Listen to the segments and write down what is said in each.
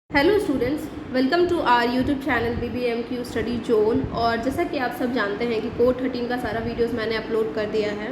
Hello students, welcome to our YouTube channel BBMQ study zone. और जैसा कि आप सब जानते हैं कि कोर 13 का सारा वीडियोस मैंने अपलोड कर दिया है।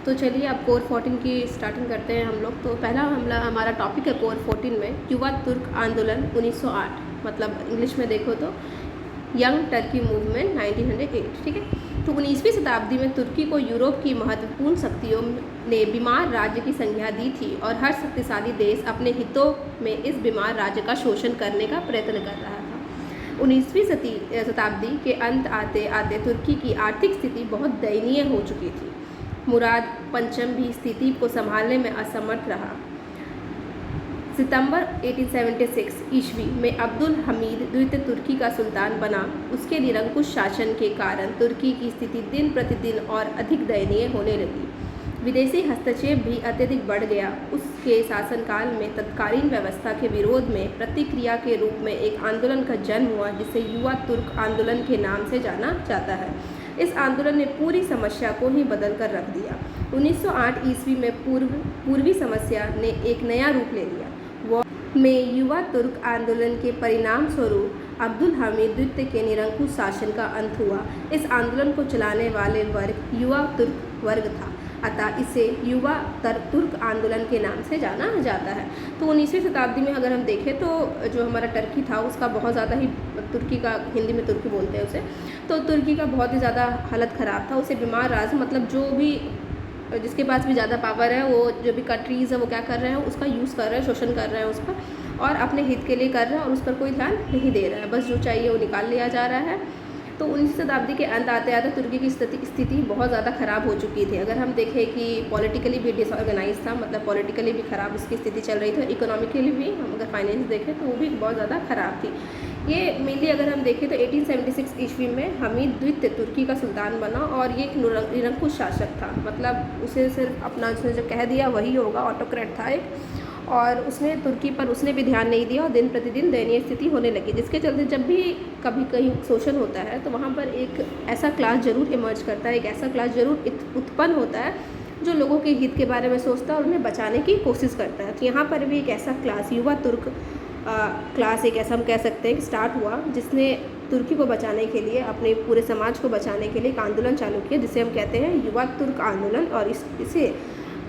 तो चलिए अब कोर 14 की स्टार्टिंग करते हैं हम लोग। तो पहला हमारा टॉपिक है कोर 14 में युवा तुर्क आंदोलन 1908, मतलब इंग्लिश में देखो तो यंग टर्की मूवमेंट 1908। ठीक है। तो 19वीं शताब्दी में तुर्की को यूरोप की महत्वपूर्ण शक्तियों ने बीमार राज्य की संज्ञा दी थी और हर शक्तिशाली देश अपने हितों में इस बीमार राज्य का शोषण करने का प्रयत्न कर रहा था। 19वीं शताब्दी के अंत आते आते तुर्की की आर्थिक स्थिति बहुत दयनीय हो चुकी थी। मुराद पंचम भी स्थिति को संभालने में असमर्थ रहा। सितंबर 1876 ईस्वी में अब्दुल हमीद द्वितीय तुर्की का सुल्तान बना। उसके निरंकुश शासन के कारण तुर्की की स्थिति दिन प्रतिदिन और अधिक दयनीय होने लगी। विदेशी हस्तक्षेप भी अत्यधिक बढ़ गया। उसके शासनकाल में तत्कालीन व्यवस्था के विरोध में प्रतिक्रिया के रूप में एक आंदोलन का जन्म हुआ, जिसे युवा तुर्क आंदोलन के नाम से जाना जाता है। इस आंदोलन ने पूरी समस्या को ही बदल कर रख दिया। 1908 ईस्वी में पूर्वी समस्या ने एक नया रूप ले लिया। में युवा तुर्क आंदोलन के परिणाम स्वरूप अब्दुल हमीद द्वितीय के निरंकुश शासन का अंत हुआ। इस आंदोलन को चलाने वाले वर्ग युवा तुर्क वर्ग था, अतः इसे युवा तुर्क आंदोलन के नाम से जाना जाता है। तो 19वीं शताब्दी में अगर हम देखें तो जो हमारा टर्की था उसका बहुत ज़्यादा ही, तुर्की का हिंदी में तुर्की बोलते हैं उसे, तो तुर्की का बहुत ही ज़्यादा हालत ख़राब था। उसे बीमार राज्य, मतलब जो भी जिसके पास भी ज़्यादा पावर है, वो जो भी कंट्रीज़ है वो क्या कर रहे हैं, उसका यूज़ कर रहे हैं, शोषण कर रहे हैं उसका, और अपने हित के लिए कर रहे हैं और उस पर कोई ध्यान नहीं दे रहा है। बस जो चाहिए वो निकाल लिया जा रहा है। तो 19वीं शताब्दी के अंत आते आते तुर्की की स्थिति बहुत ज़्यादा ख़राब हो चुकी थी। अगर हम देखें कि पॉलिटिकली भी डिसऑर्गेनाइज था, मतलब पॉलिटिकली भी ख़राब उसकी स्थिति चल रही थी, इकोनॉमिकली भी हम अगर फाइनेंस देखें तो वो भी बहुत ज़्यादा ख़राब थी। ये मेनली अगर हम देखें तो 1876 ईस्वी में हमीद द्वितीय तुर्की का सुल्तान बना और ये एक निरंकुश शासक था, मतलब उसे सिर्फ अपना उसने जो कह दिया वही होगा, ऑटोक्रेट था एक, और उसने तुर्की पर उसने भी ध्यान नहीं दिया और दिन प्रतिदिन दयनीय स्थिति होने लगी, जिसके चलते जब भी कभी कहीं शोषण होता है तो वहाँ पर एक ऐसा क्लास ज़रूर इमर्ज करता है, एक ऐसा क्लास ज़रूर उत्पन्न होता है जो लोगों के हित के बारे में सोचता है और उन्हें बचाने की कोशिश करता है। तो यहाँ पर भी एक ऐसा क्लास, युवा तुर्क क्लास, एक ऐसा हम कह सकते हैं कि स्टार्ट हुआ, जिसने तुर्की को बचाने के लिए, अपने पूरे समाज को बचाने के लिए एक आंदोलन चालू किया, जिसे हम कहते हैं युवा तुर्क आंदोलन। और इसे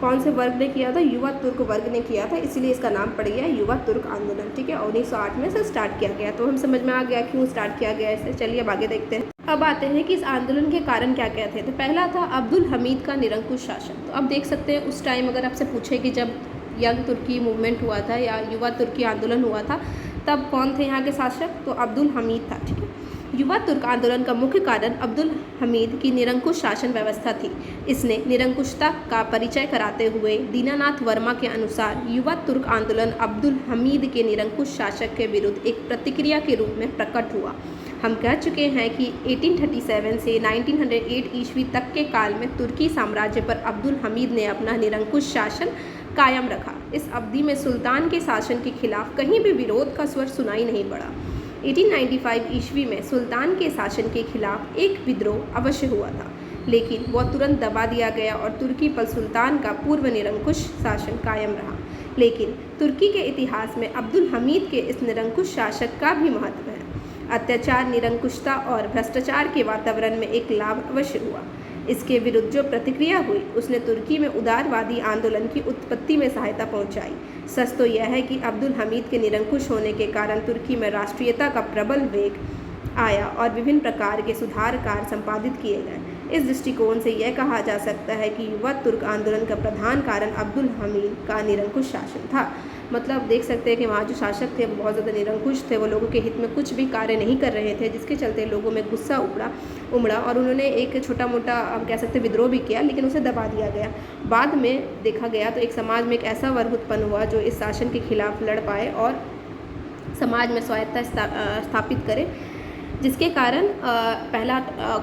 कौन से वर्ग ने किया था? युवा तुर्क वर्ग ने किया था, इसलिए इसका नाम पड़ गया युवा तुर्क आंदोलन। ठीक है, 1908 में से स्टार्ट किया गया। तो हम समझ में आ गया क्यों स्टार्ट किया गया इसे। चलिए अब आगे देखते हैं। अब आते हैं कि इस आंदोलन के कारण क्या क्या थे। तो पहला था अब्दुल हमीद का निरंकुश शासन। तो अब देख सकते हैं उस टाइम अगर आपसे पूछे कि जब यंग तुर्की मूवमेंट हुआ था या युवा तुर्की आंदोलन हुआ था, तब कौन थे यहाँ के शासक? तो अब्दुल हमीद था। ठीक है, युवा तुर्क आंदोलन का मुख्य कारण अब्दुल हमीद की निरंकुश शासन व्यवस्था थी। इसने निरंकुशता का परिचय कराते हुए दीनानाथ वर्मा के अनुसार युवा तुर्क आंदोलन अब्दुल हमीद के निरंकुश शासक के विरुद्ध एक प्रतिक्रिया के रूप में प्रकट हुआ। हम कह चुके हैं कि 1837 से 1908 ईस्वी तक के काल में तुर्की साम्राज्य पर अब्दुल हमीद ने अपना निरंकुश शासन कायम रखा। इस अवधि में सुल्तान के शासन के खिलाफ कहीं भी विरोध का स्वर सुनाई नहीं पड़ा। 1895 ईस्वी में सुल्तान के शासन के खिलाफ एक विद्रोह अवश्य हुआ था, लेकिन वह तुरंत दबा दिया गया और तुर्की पर सुल्तान का पूर्व निरंकुश शासन कायम रहा। लेकिन तुर्की के इतिहास में अब्दुल हमीद के इस निरंकुश शासक का भी महत्व है। अत्याचार, निरंकुशता और भ्रष्टाचार के वातावरण में एक लाभ अवश्य हुआ। इसके विरुद्ध जो प्रतिक्रिया हुई उसने तुर्की में उदारवादी आंदोलन की उत्पत्ति में सहायता पहुंचाई। सच तो यह है कि अब्दुल हमीद के निरंकुश होने के कारण तुर्की में राष्ट्रीयता का प्रबल वेग आया और विभिन्न प्रकार के सुधार कार्य संपादित किए गए। इस दृष्टिकोण से यह कहा जा सकता है कि युवा तुर्क आंदोलन का प्रधान कारण अब्दुल हमीद का निरंकुश शासन था। मतलब देख सकते हैं कि वहाँ जो शासक थे वो बहुत ज़्यादा निरंकुश थे, वो लोगों के हित में कुछ भी कार्य नहीं कर रहे थे, जिसके चलते लोगों में गुस्सा उमड़ा और उन्होंने एक छोटा मोटा हम कह सकते विद्रोह भी किया, लेकिन उसे दबा दिया गया। बाद में देखा गया तो एक समाज में एक ऐसा वर्ग उत्पन्न हुआ जो इस शासन के खिलाफ लड़ पाए और समाज में स्वायत्तता स्थापित करे, जिसके कारण पहला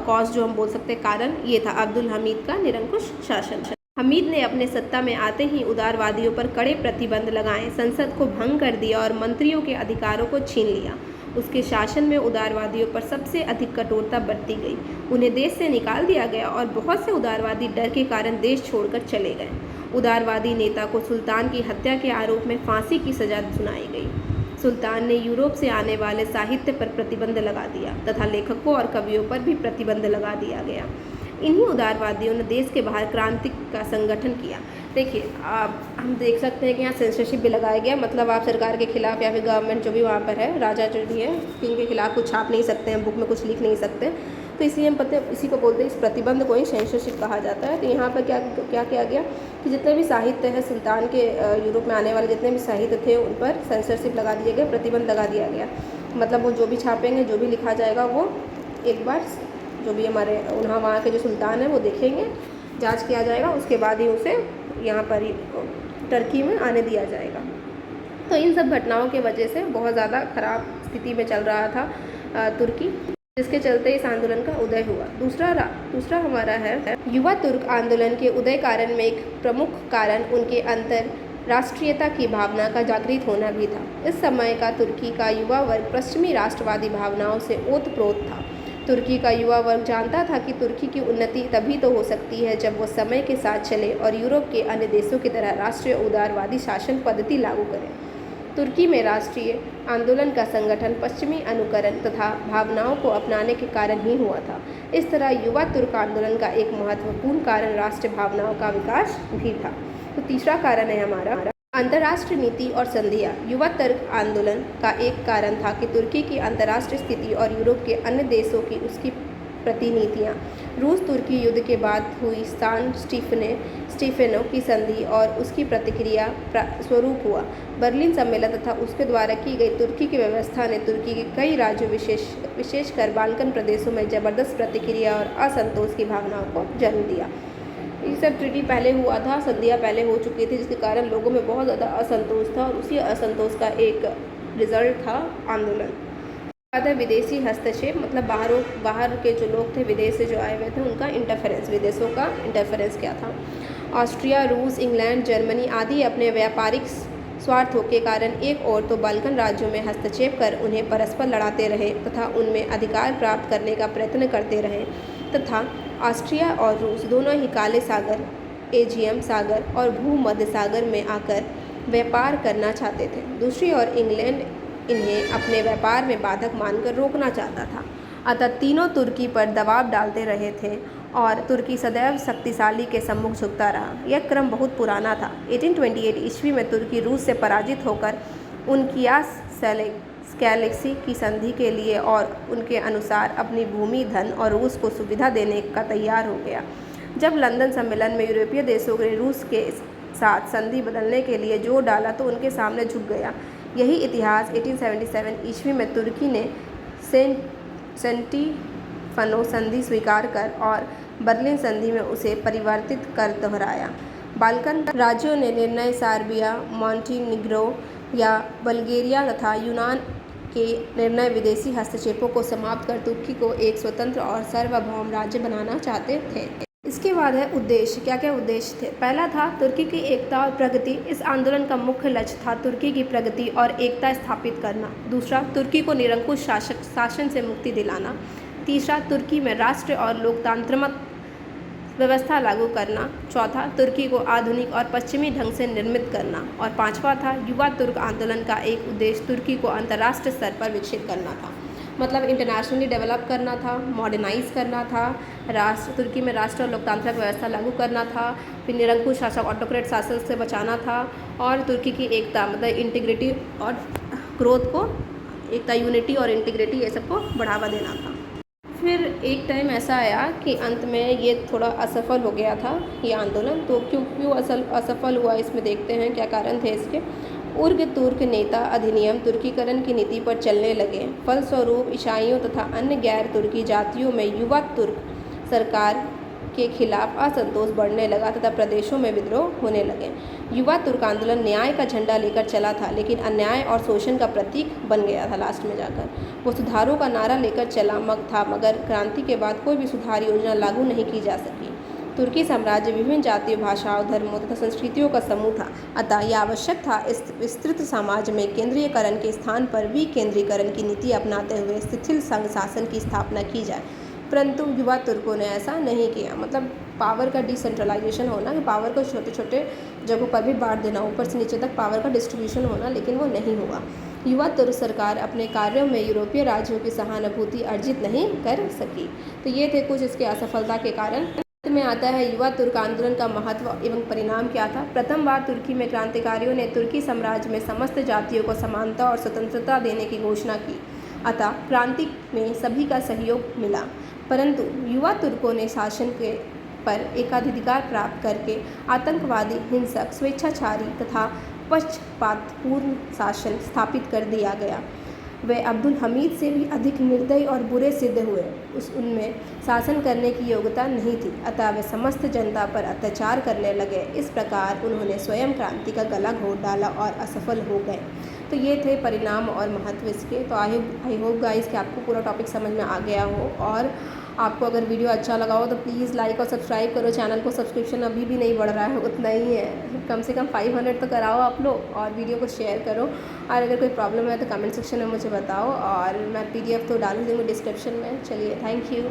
कॉज जो हम बोल सकते हैं कारण ये था अब्दुल हमीद का निरंकुश शासन। हमीद ने अपने सत्ता में आते ही उदारवादियों पर कड़े प्रतिबंध लगाए, संसद को भंग कर दिया और मंत्रियों के अधिकारों को छीन लिया। उसके शासन में उदारवादियों पर सबसे अधिक कठोरता बरती गई। उन्हें देश से निकाल दिया गया और बहुत से उदारवादी डर के कारण देश छोड़कर चले गए। उदारवादी नेता को सुल्तान की हत्या के आरोप में फांसी की सजा सुनाई गई। सुल्तान ने यूरोप से आने वाले साहित्य पर प्रतिबंध लगा दिया तथा लेखकों और कवियों पर भी प्रतिबंध लगा दिया गया। इन्हीं उदारवादियों ने देश के बाहर क्रांति का संगठन किया। देखिए, आप हम देख सकते हैं कि यहाँ सेंसरशिप भी लगाया गया, मतलब आप सरकार के खिलाफ या फिर गवर्नमेंट जो भी वहाँ पर है, राजा जो भी है, किंग के खिलाफ कुछ छाप नहीं सकते हैं, बुक में कुछ लिख नहीं सकते। तो इसलिए हम इसी को बोलते हैं, इस प्रतिबंध को ही सेंसरशिप कहा जाता है। तो यहाँ पर क्या क्या किया गया कि जितने भी साहित्य है सुल्तान के यूरोप में आने वाले जितने भी साहित्य थे उन पर सेंसरशिप लगा दिया गया, प्रतिबंध लगा दिया गया। मतलब वो जो भी छापेंगे, जो भी लिखा जाएगा, वो एक बार जो भी हमारे वहाँ के जो सुल्तान है वो देखेंगे, जांच किया जाएगा, उसके बाद ही उसे यहाँ पर टर्की में आने दिया जाएगा। तो इन सब घटनाओं की वजह से बहुत ज़्यादा ख़राब स्थिति में चल रहा था तुर्की, जिसके चलते इस आंदोलन का उदय हुआ। दूसरा हमारा है युवा तुर्क आंदोलन के उदय कारण में एक प्रमुख कारण उनके अंतर राष्ट्रीयता की भावना का जागृत होना भी था। इस समय का तुर्की का युवा वर्ग पश्चिमी राष्ट्रवादी भावनाओं से ओतप्रोत था। तुर्की का युवा वर्ग जानता था कि तुर्की की उन्नति तभी तो हो सकती है जब वो समय के साथ चले और यूरोप के अन्य देशों की तरह राष्ट्रीय उदारवादी शासन पद्धति लागू करे। तुर्की में राष्ट्रीय आंदोलन का संगठन पश्चिमी अनुकरण तथा भावनाओं को अपनाने के कारण ही हुआ था। इस तरह युवा तुर्क आंदोलन का एक महत्वपूर्ण कारण राष्ट्रीय भावनाओं का विकास भी था। तो तीसरा कारण है हमारा अंतर्राष्ट्रीय नीति और संधियाँ। युवा तुर्क आंदोलन का एक कारण था कि तुर्की की अंतर्राष्ट्रीय स्थिति और यूरोप के अन्य देशों की उसकी प्रतिनीतियाँ। रूस तुर्की युद्ध के बाद हुई सान स्टीफेनो की संधि और उसकी प्रतिक्रिया स्वरूप हुआ। बर्लिन सम्मेलन तथा उसके द्वारा की गई तुर्की की व्यवस्था ने तुर्की के कई राज्यों विशेषकर बाल्कन प्रदेशों में जबरदस्त प्रतिक्रिया और असंतोष की भावनाओं को जन्म दिया। ये सब ट्रीटी पहले हुआ था, संधियाँ पहले हो चुकी थी, जिसके कारण लोगों में बहुत ज़्यादा असंतोष था और उसी असंतोष का एक रिजल्ट था आंदोलन। बात है विदेशी हस्तक्षेप, मतलब बाहर के जो लोग थे, विदेश से जो आए हुए थे, उनका इंटरफेरेंस, विदेशों का इंटरफेरेंस क्या था। ऑस्ट्रिया, रूस, इंग्लैंड, जर्मनी आदि अपने व्यापारिक स्वार्थों के कारण एक और तो बाल्कन राज्यों में हस्तक्षेप कर उन्हें परस्पर लड़ाते रहे तथा उनमें अधिकार प्राप्त करने का प्रयत्न करते रहे, तथा ऑस्ट्रिया और रूस दोनों ही काले सागर, एजियम सागर और भूमध्य सागर में आकर व्यापार करना चाहते थे। दूसरी ओर इंग्लैंड इन्हें अपने व्यापार में बाधक मानकर रोकना चाहता था। अतः तीनों तुर्की पर दबाव डालते रहे थे और तुर्की सदैव शक्तिशाली के सम्मुख झुकता रहा। यह क्रम बहुत पुराना था। 1828 ईस्वी में तुर्की रूस से पराजित होकर उनकियास गैलेक्सी की संधि के लिए और उनके अनुसार अपनी भूमि, धन और रूस को सुविधा देने का तैयार हो गया। जब लंदन सम्मेलन में यूरोपीय देशों ने रूस के साथ संधि बदलने के लिए जोर डाला तो उनके सामने झुक गया। यही इतिहास 1877 ईस्वी में तुर्की ने सेंटीफनो संधि स्वीकार कर और बर्लिन संधि में उसे परिवर्तित कर दोहराया। बाल्कन राज्यों ने निर्णय सर्बिया, मॉन्टीनीग्रो या बल्गेरिया तथा यूनान के निर्णय विदेशी हस्तक्षेपों को समाप्त कर तुर्की को एक स्वतंत्र और सार्वभौम राज्य बनाना चाहते थे। इसके बाद है उद्देश्य। क्या क्या उद्देश्य थे? पहला था तुर्की की एकता और प्रगति। इस आंदोलन का मुख्य लक्ष्य था तुर्की की प्रगति और एकता स्थापित करना। दूसरा, तुर्की को निरंकुश शासन से मुक्ति दिलाना। तीसरा, तुर्की में राष्ट्र और लोकतांत्रिक व्यवस्था लागू करना। चौथा, तुर्की को आधुनिक और पश्चिमी ढंग से निर्मित करना। और पांचवा था युवा तुर्क आंदोलन का एक उद्देश्य तुर्की को अंतर्राष्ट्रीय स्तर पर विकसित करना था, मतलब इंटरनेशनली डेवलप करना था, मॉडर्नाइज करना था, तुर्की में राष्ट्र और लोकतांत्रिक व्यवस्था लागू करना था, फिर निरंकुश शासक ऑटोक्रेट शासन से बचाना था और तुर्की की एकता, मतलब इंटीग्रिटी और ग्रोथ को, एकता, यूनिटी और इंटीग्रिटी, ये सबको बढ़ावा देना था। फिर एक टाइम ऐसा आया कि अंत में ये थोड़ा असफल हो गया था ये आंदोलन। तो क्यों असफल हुआ, इसमें देखते हैं क्या कारण थे इसके। उर्ग तुर्क नेता अधिनियम तुर्कीकरण की नीति पर चलने लगे। फलस्वरूप ईसाइयों तथा अन्य गैर तुर्की जातियों में युवा तुर्क सरकार के खिलाफ असंतोष बढ़ने लगा तथा प्रदेशों में विद्रोह होने लगे। युवा तुर्क आंदोलन न्याय का झंडा लेकर चला था, लेकिन अन्याय और शोषण का प्रतीक बन गया था लास्ट में जाकर। वो सुधारों का नारा लेकर चला था, मगर क्रांति के बाद कोई भी सुधार योजना लागू नहीं की जा सकी। तुर्की साम्राज्य विभिन्न जातियों, भाषाओं, धर्मों तथा संस्कृतियों का समूह था। अतः यह आवश्यक था इस विस्तृत समाज में केंद्रीयकरण के स्थान पर विकेंद्रीकरण की नीति अपनाते हुए शिथिल संघ शासन की स्थापना की जाए। परंतु युवा तुर्कों ने ऐसा नहीं किया, मतलब पावर का डिसेंट्रलाइजेशन होना, कि पावर को छोटे छोटे जगहों पर भी बांट देना, ऊपर से नीचे तक पावर का डिस्ट्रीब्यूशन होना, लेकिन वो नहीं हुआ। युवा तुर्क सरकार अपने कार्यों में यूरोपीय राज्यों की सहानुभूति अर्जित नहीं कर सकी। तो ये थे कुछ इसके असफलता के कारण। अंत में आता है युवा तुर्क आंदोलन का महत्व एवं परिणाम क्या था। प्रथम बार तुर्की में क्रांतिकारियों ने तुर्की साम्राज्य में समस्त जातियों को समानता और स्वतंत्रता देने की घोषणा की। अतः क्रांति में सभी का सहयोग मिला, परंतु युवा तुर्कों ने शासन के पर एकाधिकार प्राप्त करके आतंकवादी, हिंसक, स्वेच्छाचारी तथा पक्षपातपूर्ण शासन स्थापित कर दिया गया। वे अब्दुल हमीद से भी अधिक निर्दयी और बुरे सिद्ध हुए। उनमें शासन करने की योग्यता नहीं थी, अतः वे समस्त जनता पर अत्याचार करने लगे। इस प्रकार उन्होंने स्वयं क्रांति का गला घोट डाला और असफल हो गए। तो ये थे परिणाम और महत्व इसके। तो आई होप गाइस कि आपको पूरा टॉपिक समझ में आ गया हो, और आपको अगर वीडियो अच्छा लगा हो तो प्लीज़ लाइक और सब्सक्राइब करो। चैनल को सब्सक्रिप्शन अभी भी नहीं बढ़ रहा है, उतना ही है, कम से कम 500 तो कराओ आप लोग, और वीडियो को शेयर करो। और अगर कोई प्रॉब्लम है तो कमेंट सेक्शन में मुझे बताओ, और मैं PDF तो डाल दूँगी डिस्क्रिप्शन में। चलिए, थैंक यू।